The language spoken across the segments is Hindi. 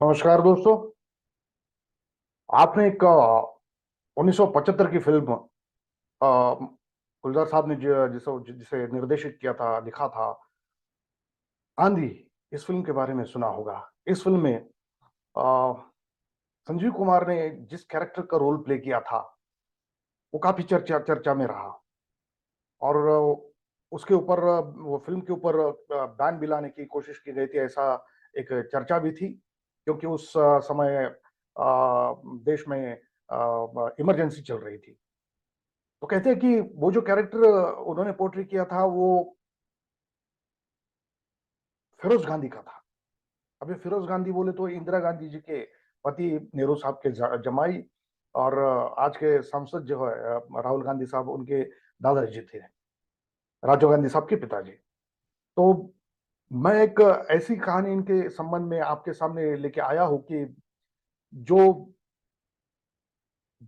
नमस्कार दोस्तों। आपने एक 1975 की फिल्म गुलजार साहब ने जिसे जिसे निर्देशित किया था, लिखा था, आंधी, इस फिल्म के बारे में सुना होगा। इस फिल्म में अ, संजीव कुमार ने जिस कैरेक्टर का रोल प्ले किया था वो काफी चर्चा चर्चा में रहा। और उसके ऊपर वो फिल्म के ऊपर बैन भी लाने की कोशिश की गई थी, ऐसा एक चर्चा भी थी, क्योंकि उस समय देश में इमरजेंसी चल रही थी। तो कहते हैं कि वो जो कैरेक्टर उन्होंने पोर्ट्रे किया था वो फिरोज गांधी का था। अब ये फिरोज गांधी बोले तो इंदिरा गांधी जी के पति, नेहरू साहब के जमाई, और आज के सांसद जो है राहुल गांधी साहब, उनके दादाजी थे, राजीव गांधी साहब के पिताजी। तो मैं एक ऐसी कहानी इनके संबंध में आपके सामने लेके आया हूं कि जो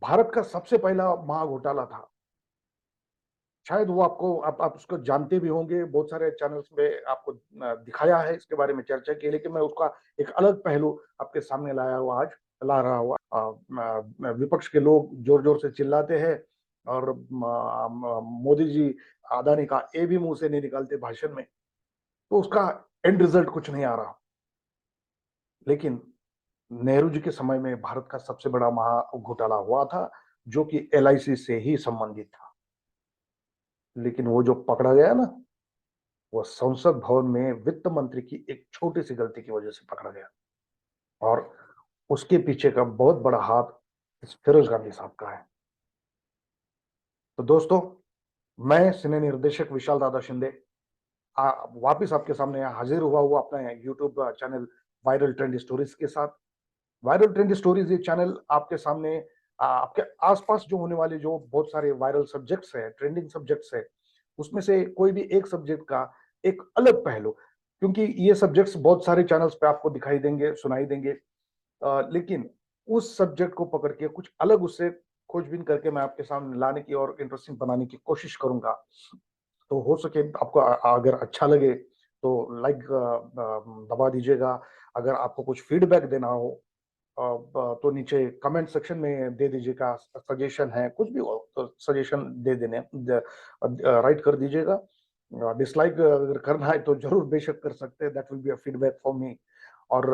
भारत का सबसे पहला महाघोटाला था। शायद वो आपको आप उसको जानते भी होंगे, बहुत सारे चैनल्स में आपको दिखाया है, इसके बारे में चर्चा की है, लेकिन मैं उसका एक अलग पहलू आपके सामने लाया हुआ आज, ला रहा हुआ। विपक्ष के लोग जोर जोर से चिल्लाते हैं, और मोदी जी अदानी का ए भी मुंह से नहीं निकालते भाषण में, तो उसका एंड रिजल्ट कुछ नहीं आ रहा। लेकिन नेहरू जी के समय में भारत का सबसे बड़ा महा घोटाला हुआ था, जो कि एलआईसी से ही संबंधित था। लेकिन वो जो पकड़ा गया ना, वो संसद भवन में वित्त मंत्री की एक छोटी सी गलती की वजह से पकड़ा गया। और उसके पीछे का बहुत बड़ा हाथ इस फिरोज गांधी साहब का है। तो दोस्तों, मैं सिने निर्देशक विशाल दादा शिंदे वापिस आपके सामने हाजिर हुआ अपने YouTube channel viral trend stories के साथ। वायरल ट्रेंड स्टोरीज ये चैनल आपके सामने आपके आसपास जो होने वाले जो बहुत सारे वायरल सब्जेक्ट्स है, ट्रेंडिंग सब्जेक्ट्स है, उसमें से कोई भी एक सब्जेक्ट का एक अलग पहलू, क्योंकि ये सब्जेक्ट्स बहुत सारे चैनल्स पे आपको दिखाई देंगे, सुनाई देंगे, लेकिन उस सब्जेक्ट को पकड़ के कुछ अलग उससे खोजबीन करके मैं आपके सामने लाने की और इंटरेस्टिंग बनाने की कोशिश करूंगा। तो हो सके आपको अगर अच्छा लगे तो लाइक दबा दीजिएगा। अगर आपको कुछ फीडबैक देना हो तो नीचे कमेंट सेक्शन में दे दीजिएगा। सजेशन है, कुछ भी हो तो सजेशन दे देने राइट कर दीजिएगा। डिसलाइक अगर करना है तो जरूर बेशक कर सकते हैं, that will be a feedback for me. और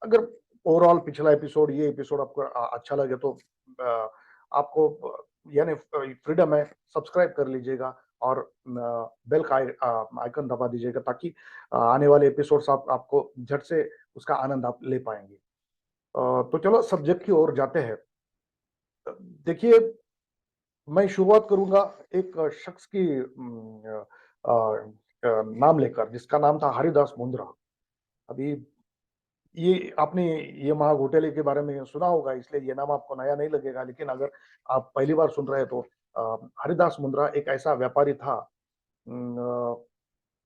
अगर ओवरऑल पिछला एपिसोड, ये एपिसोड आपको अच्छा लगे तो आपको यानी फ्रीडम है, सब्सक्राइब कर लीजिएगा और बेल का आइकन दबा दीजिएगा, ताकि आने वाले एपिसोड्स आपको झट से उसका आनंद आप ले पाएंगे। तो चलो सब्जेक्ट की ओर जाते हैं। देखिए, मैं शुरुआत करूंगा एक शख्स की नाम लेकर, जिसका नाम था हरिदास मुंद्रा। अभी ये आपने ये महाघोटाले के बारे में सुना होगा, इसलिए ये नाम आपको नया नहीं लगेगा, लेकिन अगर आप पहली बार सुन रहे हैं तो हरिदास मुंद्रा एक ऐसा व्यापारी था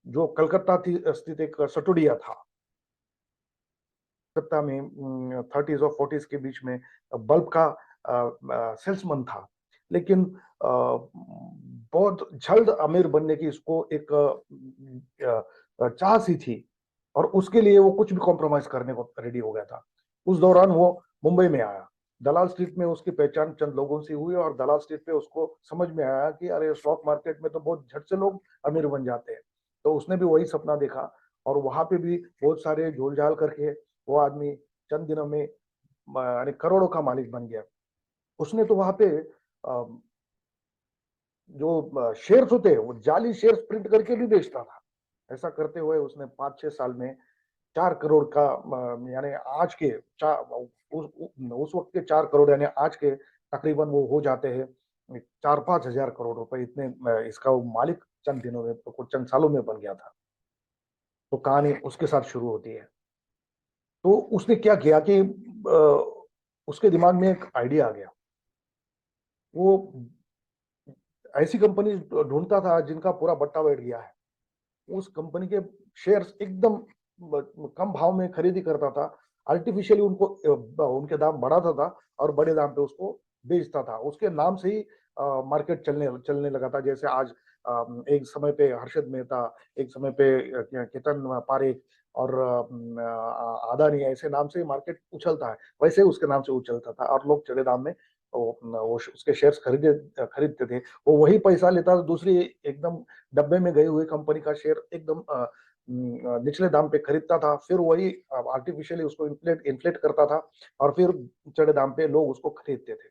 जो कलकत्ता स्थित एक सटोडिया था। कलकत्ता में 30s और 40s के बीच में बल्ब का सेल्समैन था। लेकिन बहुत जल्द अमीर बनने की इसको एक चाह सी थी, और उसके लिए वो कुछ भी कॉम्प्रोमाइज करने को रेडी हो गया था। उस दौरान वो मुंबई में आया। दलाल स्ट्रीट में उसकी पहचान चंद लोगों से हुई, और दलाल स्ट्रीट पे उसको समझ में आया कि अरे, स्टॉक मार्केट में तो बहुत झट से लोग अमीर बन जाते हैं। तो उसने भी वही सपना देखा, और वहां पे भी बहुत सारे झोल झाल करके वो आदमी चंद दिनों में यानी करोड़ों का मालिक बन गया। उसने तो वहां पे जो शेयर्स होते हैं वो जाली शेयर्स प्रिंट करके भी बेचता था। ऐसा करते हुए उसने 5-6 साल में 4 करोड़ का यानी आज के चार उस वक्त के 4 करोड़ यानी आज के तकरीबन वो हो जाते हैं 4-5 हजार करोड़ रुपए। इतने इसका वो मालिक चंद दिनों में, तो कुछ चंद सालों में बन गया था। तो कहानी उसके साथ शुरू होती है। तो उसने क्या किया कि उसके दिमाग में एक आइडिया आ गया। वो ऐसी कंपनी ढूंढता था जिनका पूरा बट्टा बैठ गया है। उस कंपनी के शेयर्स एकदम कम भाव में खरीदी करता था, आर्टिफिशियली उनको उनके दाम बढ़ाता था और बड़े दाम पे उसको बेचता था। उसके नाम से ही मार्केट चलने चलने लगा था। जैसे आज एक समय पे हर्षद मेहता, एक समय पे केतन पारेख, और अदानी ऐसे नाम से मार्केट उछलता है, वैसे उसके नाम से उछलता था और लोग चढ़े दाम में वो उसके शेयर्स खरीदते थे। वो वही पैसा लेता था दूसरी एकदम डब्बे में गई हुई कंपनी का शेयर एकदम निचले दाम पे खरीदता था, फिर वही आर्टिफिशियली उसको इन्फ्लेट इन्फ्लेट करता था और फिर चढ़े दाम पे लोग उसको खरीदते थे।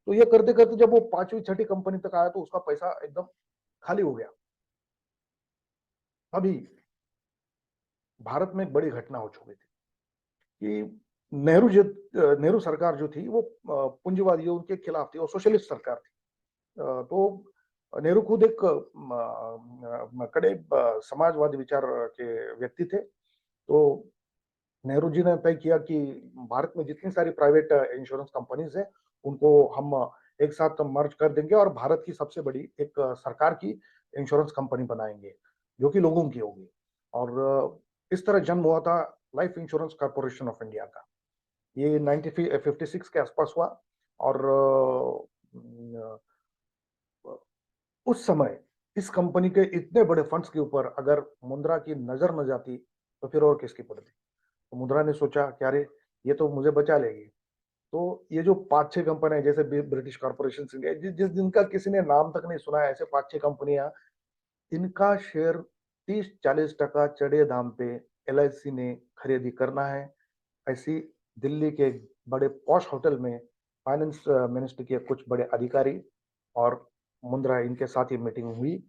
तो ये करते करते जब वो पांचवी छठी कंपनी तक आया तो उसका पैसा एकदम खाली हो गया। अभी भारत में एक बड़ी घटना हो चुकी थी कि नेहरू सरकार जो थी वो पूंजीवादियों के खिलाफ थी और सोशलिस्ट सरकार थी। तो नेहरू खुद एक कड़े समाजवादी विचार के व्यक्ति थे। तो नेहरू जी ने तय किया कि भारत में जितनी सारी प्राइवेट इंश्योरेंस कंपनीज है उनको हम एक साथ मर्ज कर देंगे और भारत की सबसे बड़ी एक सरकार की इंश्योरेंस कंपनी बनाएंगे जो कि लोगों की होगी। और इस तरह जन्म हुआ था life insurance corporation of India का। ये 1956 के आसपास हुआ। और उस समय इस कंपनी के इतने बड़े फंड्स के ऊपर अगर मुद्रा की नजर न जाती तो फिर और किसकी पड़ती। तो मुद्रा ने सोचा कि अरे ये तो मुझे बचा लेगी। तो ये जो पांच छह कंपनियां जैसे ब्रिटिश कॉर्पोरेशन इंडिया जिस जिनका किसी ने नाम तक नहीं सुना है, ऐसे पांच छह कंपनियां, इनका शेयर 30-40% चढ़े दाम पे एलआईसी ने खरीदी करना है। ऐसी दिल्ली के बड़े पॉश होटल में फाइनेंस मिनिस्ट्री के कुछ बड़े अधिकारी और मुंद्रा इनके साथ ही मीटिंग हुई।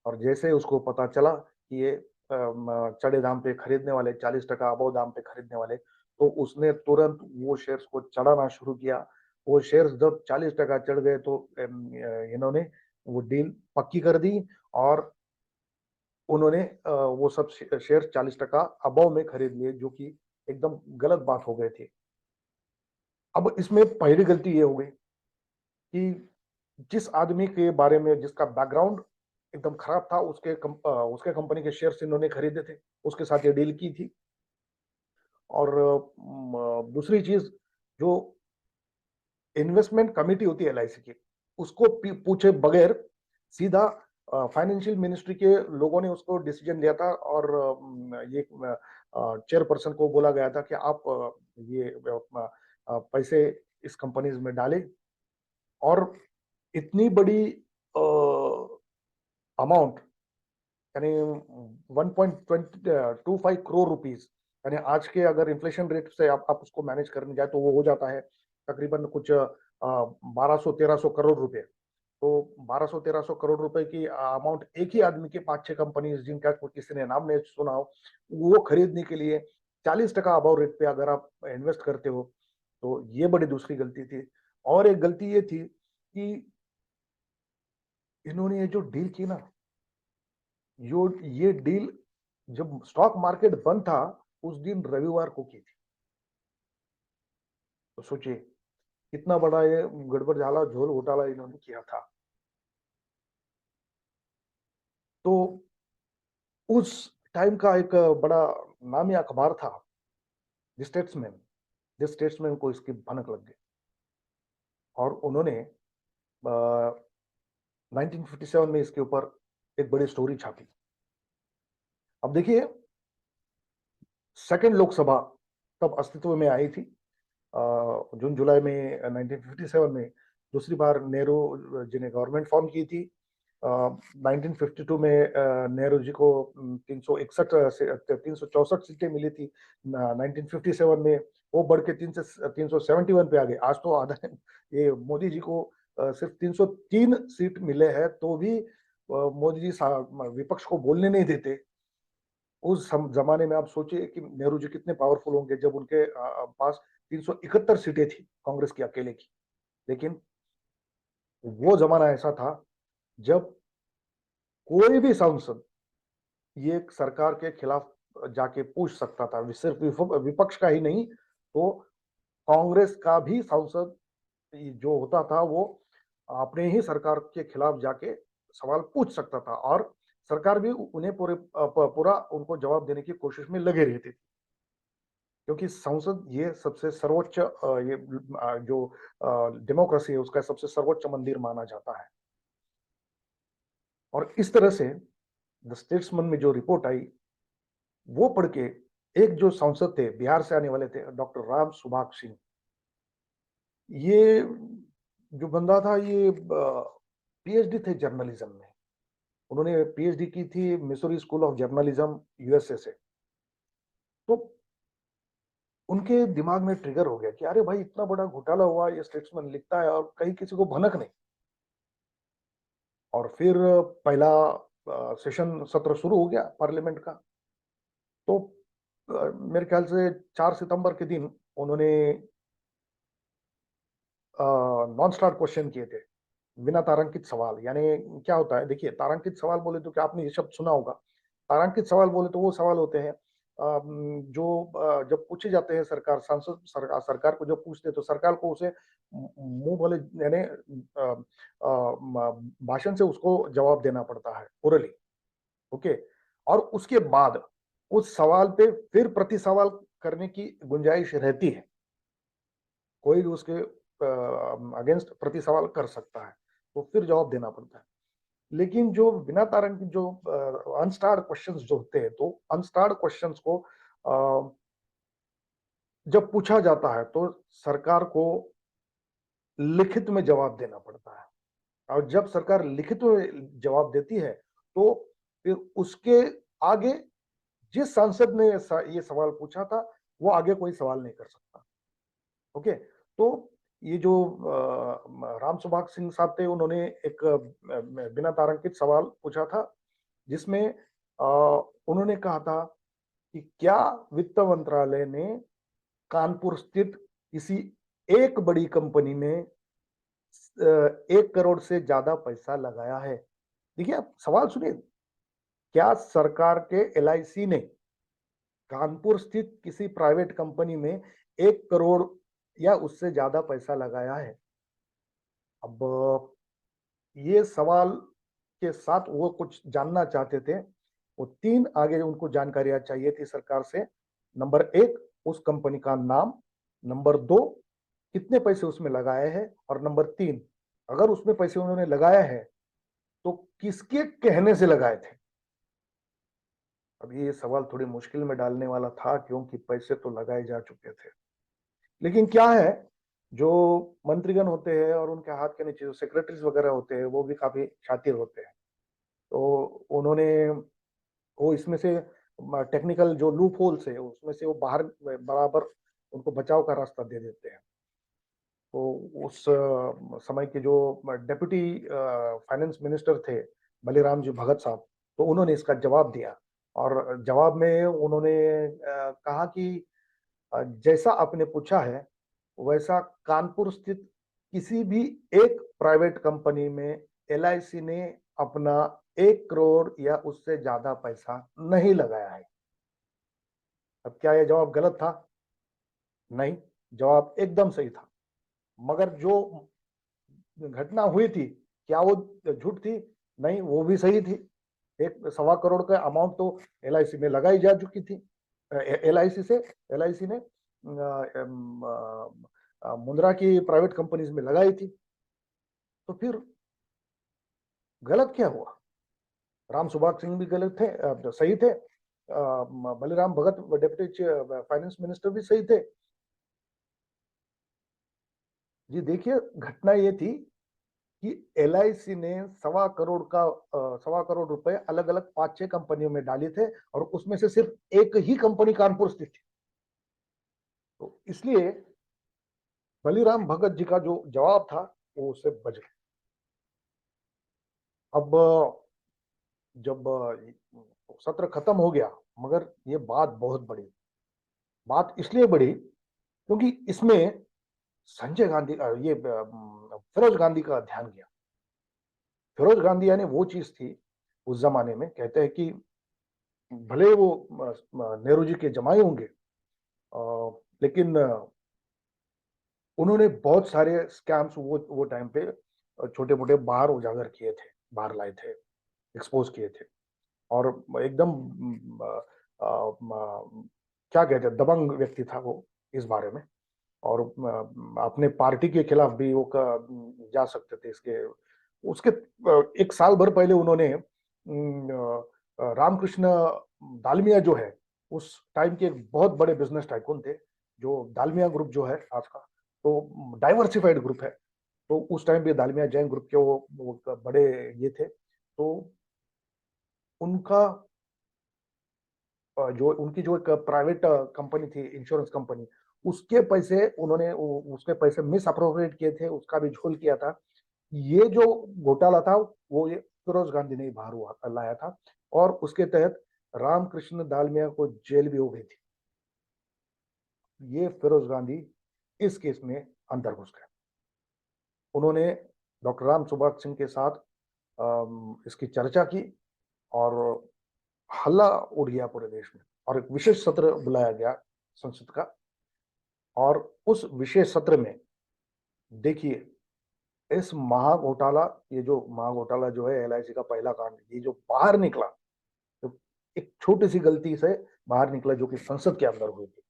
और जैसे उसको पता चला कि ये चढ़े दाम पे खरीदने वाले, 40% अबव दाम पे खरीदने वाले, तो उसने तुरंत वो शेयर्स को चढ़ाना शुरू किया। वो शेयर्स जब 40% चढ़ गए तो इन्होंने वो डील पक्की कर दी और उन्होंने वो सब शेयर 40% अबव में खरीद लिए, जो कि एकदम गलत बात हो गई थी। अब इसमें पहली गलती ये हो गई कि जिस आदमी के बारे में जिसका बैकग्राउंड एकदम खराब था उसके कंपनी के शेयर्स इन्होंने खरीदे थे, उसके साथ ये डील की थी। और दूसरी चीज, जो इन्वेस्टमेंट कमेटी होती है एलआईसी की, उसको पूछे बगैर सीधा फाइनेंशियल मिनिस्ट्री के लोगों ने उसको डिसीजन लिया था। और ये चेयरपर्सन को बोला गया था कि आप ये पैसे इस कंपनीज में डालें। और इतनी बड़ी अमाउंट यानी 1.25 करोड़ रुपीस, यानी आज के अगर इन्फ्लेशन रेट से आप उसको मैनेज करने जाए तो वो हो जाता है तकरीबन कुछ 1200-1300 करोड़ रुपए। तो 1200-1300 करोड़ रुपए की अमाउंट एक ही आदमी के पांच छह कंपनी जिनका किसी ने नाम नहीं सुना हो, वो खरीदने के लिए 40% अबाव रेट पे अगर आप इन्वेस्ट करते हो, तो ये बड़ी दूसरी गलती थी। और एक गलती ये थी कि इन्होंने ये जो डील की ना, ये डील जब स्टॉक मार्केट बंद था उस दिन रविवार को की थी। तो सोचिए कितना बड़ा ये गड़बड़ झाला झोल घोटाला इन्होंने किया था। तो उस टाइम का एक बड़ा नामी अखबार था द स्टेट्समैन। द स्टेट्समैन को इसकी भनक लग गई और उन्होंने 1957 में इसके ऊपर एक बड़ी स्टोरी छापी। अब देखिए, सेकेंड लोकसभा तब अस्तित्व में आई थी जून जुलाई में 1957 में। दूसरी बार नेहरू जी ने गवर्नमेंट फॉर्म की थी। 1952 में नेहरू जी को 361 से 364 सीटें मिली थी। 1957 में वो बढ़ के 371 पे आ गए। आज तो आधा ये मोदी जी को सिर्फ 303 सीट मिले हैं, तो भी मोदी जी विपक्ष को बोलने नहीं देते। उस जमाने में आप सोचिए कि नेहरू जी कितने पावरफुल होंगे जब उनके पास 371 सीटें थी कांग्रेस की अकेले की। लेकिन वो जमाना ऐसा था जब कोई भी सांसद ये सरकार के खिलाफ जाके पूछ सकता था, सिर्फ विपक्ष का ही नहीं, तो कांग्रेस का भी सांसद जो होता था वो अपने ही सरकार के खिलाफ जाके सवाल पूछ सकता था और सरकार भी उन्हें पूरा उनको जवाब देने की कोशिश में लगे रहती थी। क्योंकि संसद ये सबसे सर्वोच्च ये जो डेमोक्रेसी है उसका सबसे सर्वोच्च मंदिर माना जाता है। और इस तरह से द स्टेट्समैन में जो रिपोर्ट आई वो पढ़ के एक जो सांसद थे, बिहार से आने वाले थे, डॉक्टर राम सुभाग सिंह, ये जो बंदा था, ये पीएचडी थे जर्नलिज्म में। उन्होंने पीएचडी की थी Missouri school of journalism, USA से। तो उनके दिमाग में ट्रिगर हो गया कि अरे भाई, इतना बड़ा घोटाला हुआ, ये स्टेट्समैन लिखता है और कहीं किसी को भनक नहीं। और फिर पहला सेशन सत्र शुरू हो गया पार्लियामेंट का। तो मेरे ख्याल से 4 सितंबर के दिन उन्होंने नॉन स्टार्ट क्वेश्चन किए थे, बिना तारांकित सवाल। यानी क्या होता है, देखिए, तारांकित सवाल बोले तो क्या आपने ये शब्द सुना होगा। तारांकित सवाल बोले तो वो सवाल होते हैं जो जब पूछे जाते हैं, सरकार सांसद सरकार को जब पूछते हैं तो सरकार को उसे मुंह बोले यानी भाषण से उसको जवाब देना पड़ता है, ओरली। ओके। और उसके बाद उस सवाल पे फिर प्रति सवाल करने की गुंजाइश रहती है, कोई भी उसके अगेंस्ट प्रति सवाल कर सकता है, तो फिर जवाब देना पड़ता है। लेकिन जो बिना तारांकित, जो अनस्टार्ड क्वेश्चंस जो होते हैं, तो अनस्टार्ड क्वेश्चंस को जब पूछा जाता है तो सरकार को लिखित में जवाब देना पड़ता है। और जब सरकार लिखित में जवाब देती है तो फिर उसके आगे जिस सांसद ने ये सवाल पूछा था, वो आगे कोई सवाल नहीं कर सकता। ओके। तो ये जो राम सुभाग सिंह साहब थे, उन्होंने एक बिना तारांकित सवाल पूछा था, जिसमें उन्होंने कहा था कि क्या वित्त मंत्रालय ने कानपुर स्थित किसी एक बड़ी कंपनी में 1 करोड़ से ज्यादा पैसा लगाया है? देखिए, आप सवाल सुनिए। क्या सरकार के एलआईसी ने कानपुर स्थित किसी प्राइवेट कंपनी में 1 करोड़ या उससे ज्यादा पैसा लगाया है? अब ये सवाल के साथ वो कुछ जानना चाहते थे। वो 3 आगे उनको जानकारियां चाहिए थी सरकार से। नंबर 1, उस कंपनी का नाम। नंबर 2, कितने पैसे उसमें लगाए हैं। और नंबर 3, अगर उसमें पैसे उन्होंने लगाया है तो किसके कहने से लगाए थे? अब ये सवाल थोड़ी मुश्किल में डालने वाला था, क्योंकि पैसे तो लगाए जा चुके थे। लेकिन क्या है, जो मंत्रीगण होते हैं और उनके हाथ के नीचे जो सेक्रेटरीज वगैरह होते हैं, वो भी काफी शातिर होते हैं। तो उन्होंने वो इसमें से टेक्निकल जो लूप होल्स है, उसमें से वो बाहर बराबर उनको बचाव का रास्ता दे देते हैं। तो उस समय के जो डेप्यूटी फाइनेंस मिनिस्टर थे, बलीराम जी भगत साहब, तो उन्होंने इसका जवाब दिया। और जवाब में उन्होंने कहा कि जैसा आपने पूछा है, वैसा कानपुर स्थित किसी भी एक प्राइवेट कंपनी में एलआईसी ने अपना 1 करोड़ या उससे ज्यादा पैसा नहीं लगाया है। अब क्या यह जवाब गलत था? नहीं, जवाब एकदम सही था। मगर जो घटना हुई थी, क्या वो झूठ थी? नहीं, वो भी सही थी। 1.25 करोड़ का अमाउंट तो एलआईसी में लगाई जा चुकी थी। एलआईसी ने मुंद्रा की प्राइवेट कंपनीज में लगाई थी। तो फिर गलत क्या हुआ? राम सुभाग सिंह भी गलत थे, सही थे। बलिराम भगत डिप्टी फाइनेंस मिनिस्टर भी सही थे। जी देखिए, घटना ये थी कि एलआईसी ने 1.25 करोड़ रुपए अलग अलग 5-6 कंपनियों में डाले थे, और उसमें से सिर्फ एक ही कंपनी कानपुर स्थित थी। तो इसलिए बलिराम भगत जी का जो जवाब था, वो उससे बच गए। अब जब सत्र खत्म हो गया, मगर ये बात बहुत बड़ी, बात इसलिए बड़ी क्योंकि इसमें संजय गांधी, ये फिरोज गांधी का ध्यान गया। फिरोज गांधी यानी वो चीज थी उस जमाने में, कहते हैं कि भले वो नेहरू जी के जमाई होंगे, लेकिन उन्होंने बहुत सारे स्कैम्स वो टाइम पे छोटे मोटे बाहर उजागर किए थे, बाहर लाए थे, एक्सपोज किए थे। और एकदम क्या कहते हैं, दबंग व्यक्ति था वो इस बारे में। और अपने पार्टी के खिलाफ भी वो जा सकते थे। इसके उसके 1 साल भर पहले उन्होंने रामकृष्ण दालमिया जो है, उस टाइम के एक बहुत बड़े बिजनेस टाइकून थे, जो दालमिया ग्रुप जो है आज का, तो डाइवर्सिफाइड ग्रुप है। तो उस टाइम पे दालमिया जैन ग्रुप के वो बड़े ये थे। तो उनका जो उनकी जो एक प्राइवेट कंपनी थी, इंश्योरेंस कंपनी, उसके पैसे उन्होंने उसके पैसे मिस अप्रोप्रिएट किए थे, उसका भी झोल किया था। ये जो घोटाला था वो ये फिरोज गांधी ने बाहर हुआ लाया था, और उसके तहत रामकृष्ण दालमिया को जेल भी हो गई थी। ये फिरोज गांधी इस केस में अंदर घुस गए। उन्होंने डॉक्टर राम सुभाष सिंह के साथ इसकी चर्चा की, और हल्ला उड़ गया पूरे देश में, और एक विशेष सत्र बुलाया गया संसद का। और उस विशेष सत्र में देखिए, इस महाघोटाला, ये जो महाघोटाला जो है एलआईसी का पहला कांड, ये जो बाहर निकला, तो एक छोटी सी गलती से बाहर निकला, जो कि संसद के अंदर हुई थी।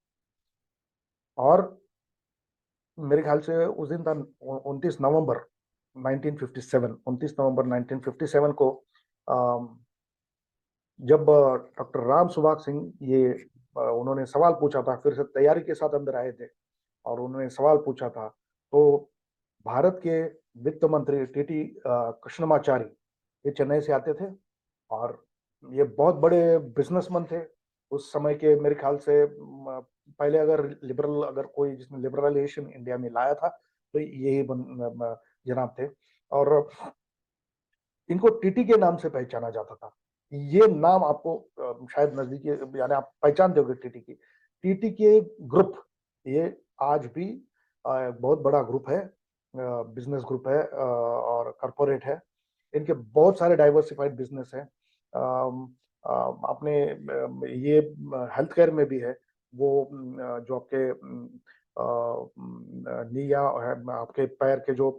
और मेरे ख्याल से उस दिन था 29 नवंबर 1957, 29 नवंबर 1957 को, जब डॉक्टर राम सुभाष सिंह ये उन्होंने सवाल पूछा था, फिर से तैयारी के साथ अंदर आए थे, और उन्होंने सवाल पूछा था, तो भारत के वित्त मंत्री टीटी कृष्णमाचारी, ये चेन्नई से आते थे, और ये बहुत बड़े बिजनेसमैन थे उस समय के। मेरे ख्याल से पहले अगर कोई जिसने लिबरलाइजेशन इंडिया में लाया था, तो यही जनाब थे। और इनको टीटी के नाम से पहचाना जाता था। ये नाम आपको शायद नजदीकी, यानी आप पहचानते होंगे टीटी की। टीटी के ग्रुप, ये आज भी बहुत बड़ा ग्रुप है, बिजनेस ग्रुप है, और कॉरपोरेट है। इनके बहुत सारे डाइवर्सिफाइड बिजनेस हैं। अपने ये हेल्थ केयर में भी है। वो जो आपके नीया है, आपके पैर के जो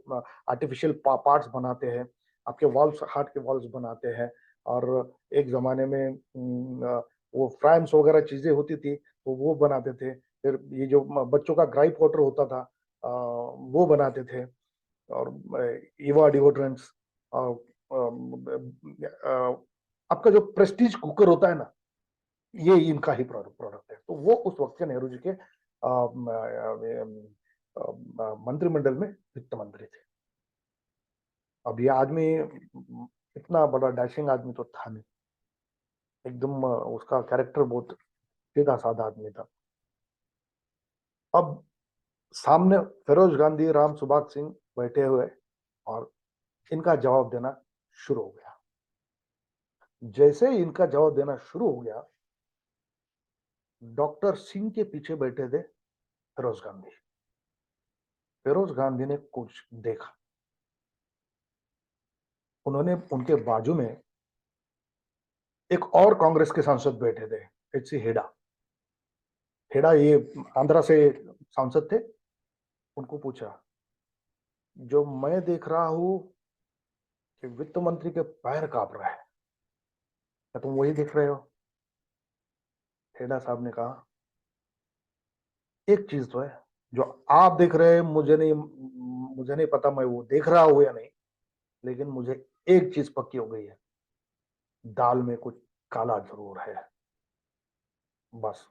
आर्टिफिशियल पार्ट्स बनाते हैं, आपके वॉल्व्स, हार्ट के वॉल्व्स बनाते हैं। और एक जमाने में वो फ्रांस वगैरह चीजें होती थी, तो वो बनाते थे। फिर ये जो बच्चों का ग्राइप वाटर होता था, वो बनाते थे। और ईवा डिओड्रेंट्स, आपका जो प्रेस्टीज कुकर होता है ना, ये इनका ही प्रोडक्ट है। तो वो उस वक्त के नेहरू जी के मंत्रिमंडल में वित्त मंत्री थे। अब ये आदमी इतना बड़ा डैशिंग आदमी तो था नहीं, एकदम उसका कैरेक्टर बहुत सीधा साधा आदमी था। अब सामने फिरोज गांधी, राम सुभाष सिंह बैठे हुए, और इनका जवाब देना शुरू हो गया। जैसे ही इनका जवाब देना शुरू हो गया, डॉक्टर सिंह के पीछे बैठे थे फिरोज गांधी। फिरोज गांधी ने कुछ देखा। उन्होंने, उनके बाजू में एक और कांग्रेस के सांसद बैठे थे, एच.सी. हेडा। हेडा ये आंध्रा से सांसद थे। उनको पूछा, जो मैं देख रहा हूं कि वित्त मंत्री के पैर कांप रहे हैं, क्या तुम वही देख रहे हो? हेडा साहब ने कहा, एक चीज तो है, जो आप देख रहे हैं मुझे नहीं पता मैं वो देख रहा हूं या नहीं, लेकिन मुझे एक चीज पक्की हो गई है, दाल में कुछ काला जरूर है। बस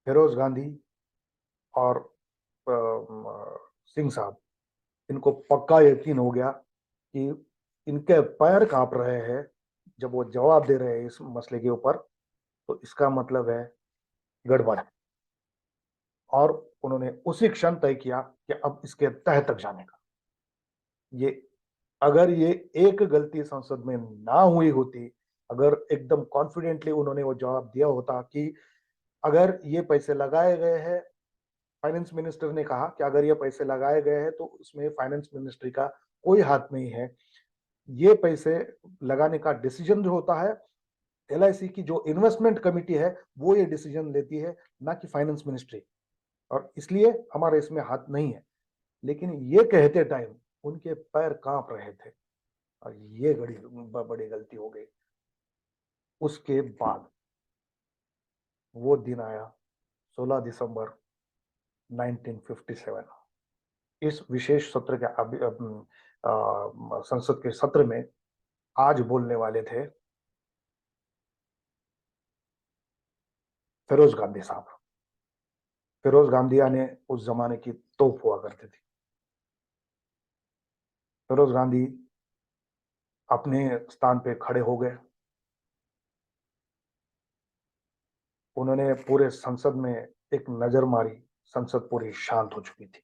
फिरोज गांधी और सिंह साहब, इनको पक्का यकीन हो गया कि इनके पैर कांप रहे हैं जब वो जवाब दे रहे हैं इस मसले के ऊपर, तो इसका मतलब है गड़बड़ है। और उन्होंने उसी क्षण तय किया कि अब इसके तह तक जाने का। ये, अगर ये एक गलती संसद में ना हुई होती, अगर एकदम कॉन्फिडेंटली उन्होंने वो जवाब दिया होता कि अगर ये पैसे लगाए गए हैं, फाइनेंस मिनिस्टर ने कहा कि अगर ये पैसे लगाए गए हैं तो उसमें फाइनेंस मिनिस्ट्री का कोई हाथ नहीं है, ये पैसे लगाने का डिसीजन जो होता है, एलआईसी की जो इन्वेस्टमेंट कमेटी है वो ये डिसीजन लेती है, ना कि फाइनेंस मिनिस्ट्री, और इसलिए हमारे इसमें हाथ नहीं है। लेकिन ये कहते टाइम उनके पैर कांप रहे थे, और ये बड़ी गलती हो गई। उसके बाद वो दिन आया, 16 दिसंबर 1957। इस विशेष सत्र के संसद के सत्र में आज बोलने वाले थे फिरोज गांधी साहब। फिरोज गांधी ने उस जमाने की तोप हुआ करती थी। फिरोज गांधी अपने स्थान पे खड़े हो गए। उन्होंने पूरे संसद में एक नजर मारी। संसद पूरी शांत हो चुकी थी।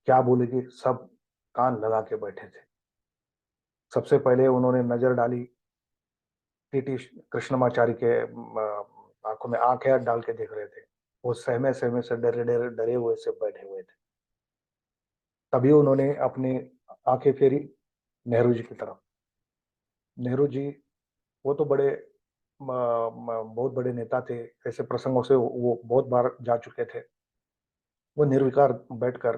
क्या बोलेगी, सब कान लगा के बैठे थे। सबसे पहले उन्होंने नजर डाली टीटी कृष्णमाचारी के आंखों में आंखें डाल के देख रहे थे। वो सहमे सहमे से डरे डरे डरे हुए से बैठे हुए थे। तभी उन्होंने अपनी आंखें फेरी नेहरू जी की तरफ। नेहरू जी, वो तो बड़े बहुत बड़े नेता थे। ऐसे प्रसंगों से वो बहुत बार जा चुके थे। वो निर्विकार बैठकर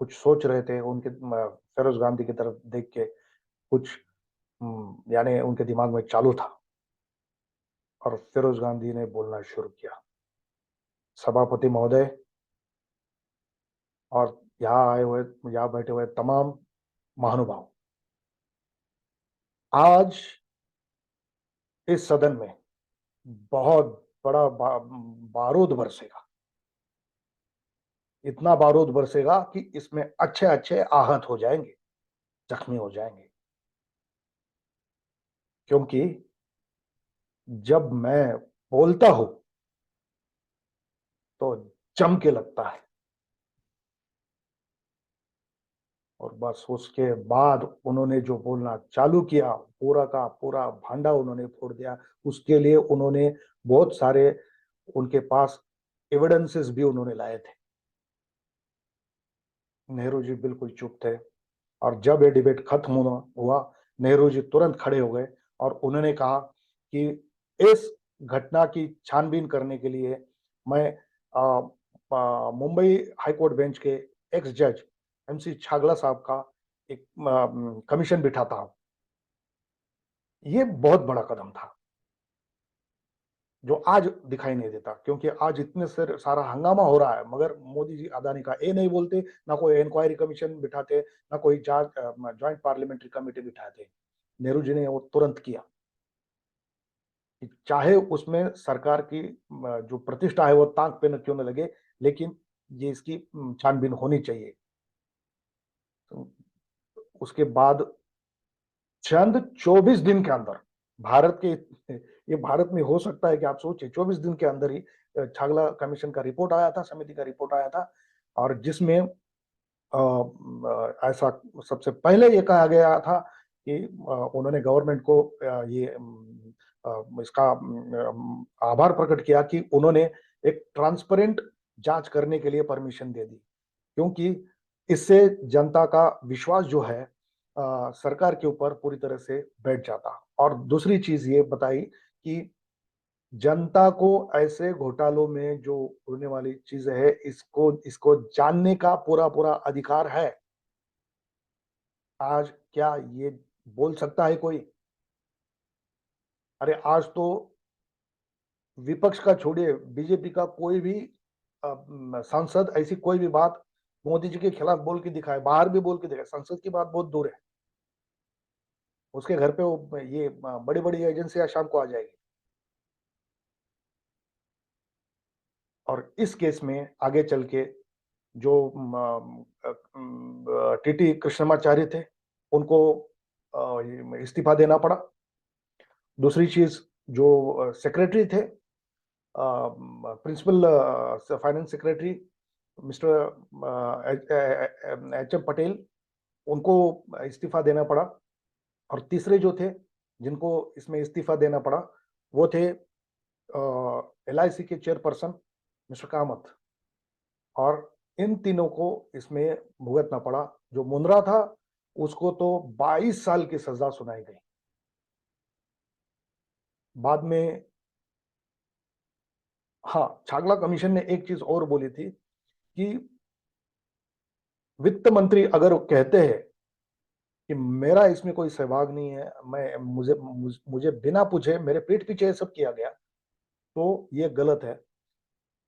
कुछ सोच रहे थे। उनके फिरोज गांधी की तरफ देख के कुछ यानी उनके दिमाग में चालू था। और फिरोज गांधी ने बोलना शुरू किया, सभापति महोदय और यहाँ आए हुए, यहाँ बैठे हुए तमाम महानुभाव, आज इस सदन में बहुत बड़ा बारूद बरसेगा। इतना बारूद बरसेगा कि इसमें अच्छे अच्छे आहत हो जाएंगे, जख्मी हो जाएंगे। क्योंकि जब मैं बोलता हूं तो जम के लगता है। और बस उसके बाद उन्होंने जो बोलना चालू किया, पूरा का पूरा भांडा उन्होंने फोड़ दिया। उसके लिए उन्होंने बहुत सारे, उनके पास एविडेंसेस भी उन्होंने लाए थे। नेहरू जी बिल्कुल चुप थे। और जब ये डिबेट खत्म हुआ, नेहरू जी तुरंत खड़े हो गए और उन्होंने कहा कि इस घटना की छानबीन करने के लिए मैं मुंबई हाईकोर्ट बेंच के एक्स जज एमसी छागला साहब का एक कमीशन बिठाता हूं। ये बहुत बड़ा कदम था जो आज दिखाई नहीं देता, क्योंकि आज इतने सारा हंगामा हो रहा है, मगर मोदी जी अदानी का ए नहीं बोलते, ना कोई इंक्वायरी कमीशन बिठाते, ना कोई ज्वाइंट पार्लियामेंट्री कमेटी बिठाते। नेहरू जी ने वो तुरंत किया कि चाहे उसमें सरकार की जो प्रतिष्ठा है वो ताक पे न क्यों न लगे, लेकिन ये इसकी छानबीन होनी चाहिए। तो उसके बाद चंद 24 दिन के अंदर भारत के, ये भारत में हो सकता है कि आप सोचिए 24 दिन के अंदर ही छागला कमीशन का रिपोर्ट आया था, समिति का रिपोर्ट आया था। और जिसमें ऐसा सबसे पहले ये कहा गया था कि उन्होंने गवर्नमेंट को ये इसका आभार प्रकट किया कि उन्होंने एक ट्रांसपेरेंट जांच करने के लिए परमिशन दे दी, क्योंकि इससे जनता का विश्वास जो है सरकार के ऊपर पूरी तरह से बैठ जाता। और दूसरी चीज ये बताई कि जनता को ऐसे घोटालों में जो होने वाली चीज है, इसको इसको जानने का पूरा पूरा अधिकार है। आज क्या ये बोल सकता है कोई? अरे आज तो विपक्ष का छोड़िए, बीजेपी का कोई भी सांसद ऐसी कोई भी बात मोदी जी के खिलाफ बोल के दिखाए, बाहर भी बोल के दिखाए, संसद की बात बहुत दूर है, उसके घर पे वो ये बड़ी बड़ी एजेंसियां शाम को आ जाएगी। और इस केस में आगे चल के जो टीटी कृष्णमाचार्य थे, उनको इस्तीफा देना पड़ा। दूसरी चीज, जो सेक्रेटरी थे, principal finance secretary mister H M Patel, उनको इस्तीफा देना पड़ा। और तीसरे जो थे जिनको इसमें इस्तीफा देना पड़ा, वो थे LIC के चेयरपर्सन मिस्टर कामत। और इन तीनों को इसमें भुगतना पड़ा। जो मुंद्रा था उसको तो 22 साल की सजा सुनाई गई। बाद में हाँ, छागला कमीशन ने एक चीज और बोली थी कि वित्त मंत्री अगर कहते हैं कि मेरा इसमें कोई सहभाग नहीं है, मैं मुझे बिना पूछे मेरे पीठ पीछे सब किया गया, तो ये गलत है।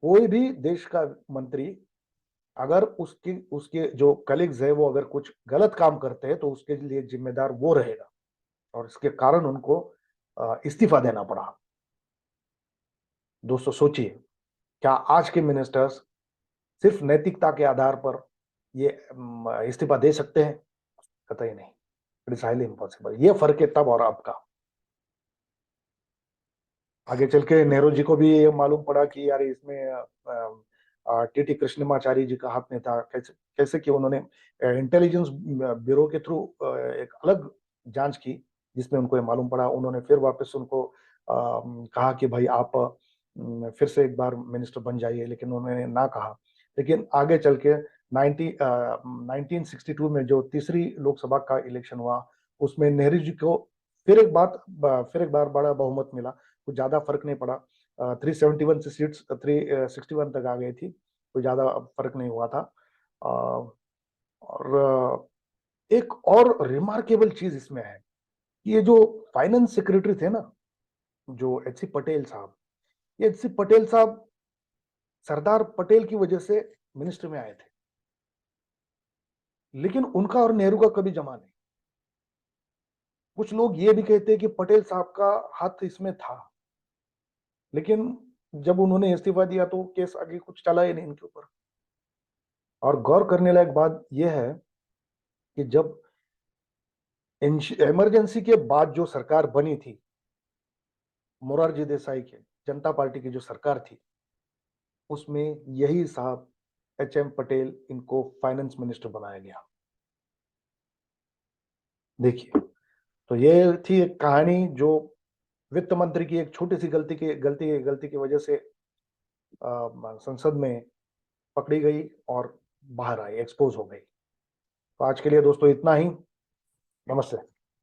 कोई भी देश का मंत्री अगर उसकी उसके जो कलीग्स है वो अगर कुछ गलत काम करते हैं तो उसके लिए जिम्मेदार वो रहेगा। और इसके कारण उनको इस्तीफा देना पड़ा। दोस्तों सोचिए, क्या आज के मिनिस्टर्स सिर्फ नैतिकता के आधार पर ये इस्तीफा दे सकते हैं? कतई नहीं। It is highly impossible. ये फर्क है तब और अब का। आगे चल के नेहरू जी को भी ये मालूम पड़ा कि यार इसमें टीटी कृष्णमाचारी जी का हाथ में था। कैसे कैसे कि उन्होंने इंटेलिजेंस ब्यूरो के थ्रू एक अलग जांच की, जिसमें उनको ये मालूम पड़ा। उन्होंने फिर वापस उनको कहा कि भाई आप फिर से एक बार मिनिस्टर बन जाइए, लेकिन उन्होंने ना कहा। लेकिन आगे चल के 1962 में जो तीसरी लोकसभा का इलेक्शन हुआ, उसमें नेहरू जी को फिर एक बार बड़ा बहुमत मिला। कुछ ज्यादा फर्क नहीं पड़ा। 371 से सीट्स 361 तक आ गई थी। कोई ज्यादा फर्क नहीं हुआ था। और एक और रिमार्केबल चीज इसमें है कि ये जो फाइनेंस सेक्रेटरी थे ना, जो एच सी पटेल साहब, ये एच सी पटेल साहब सरदार पटेल की वजह से मिनिस्टर में आए थे। लेकिन उनका और नेहरू का कभी जमा नहीं। कुछ लोग ये भी कहते हैं कि पटेल साहब का हाथ इसमें था, लेकिन जब उन्होंने इस्तीफा दिया तो केस आगे कुछ चला ही नहीं इनके ऊपर। और गौर करने लायक बात यह है कि जब इमरजेंसी के बाद जो सरकार बनी थी, मोरारजी देसाई के जनता पार्टी की जो सरकार थी, उसमें यही साहब एच एम पटेल इनको फाइनेंस मिनिस्टर बनाया गया। देखिए, तो ये थी एक कहानी जो वित्त मंत्री की एक छोटी सी गलती की वजह से संसद में पकड़ी गई और बाहर आई, एक्सपोज हो गई। तो आज के लिए दोस्तों इतना ही। नमस्ते।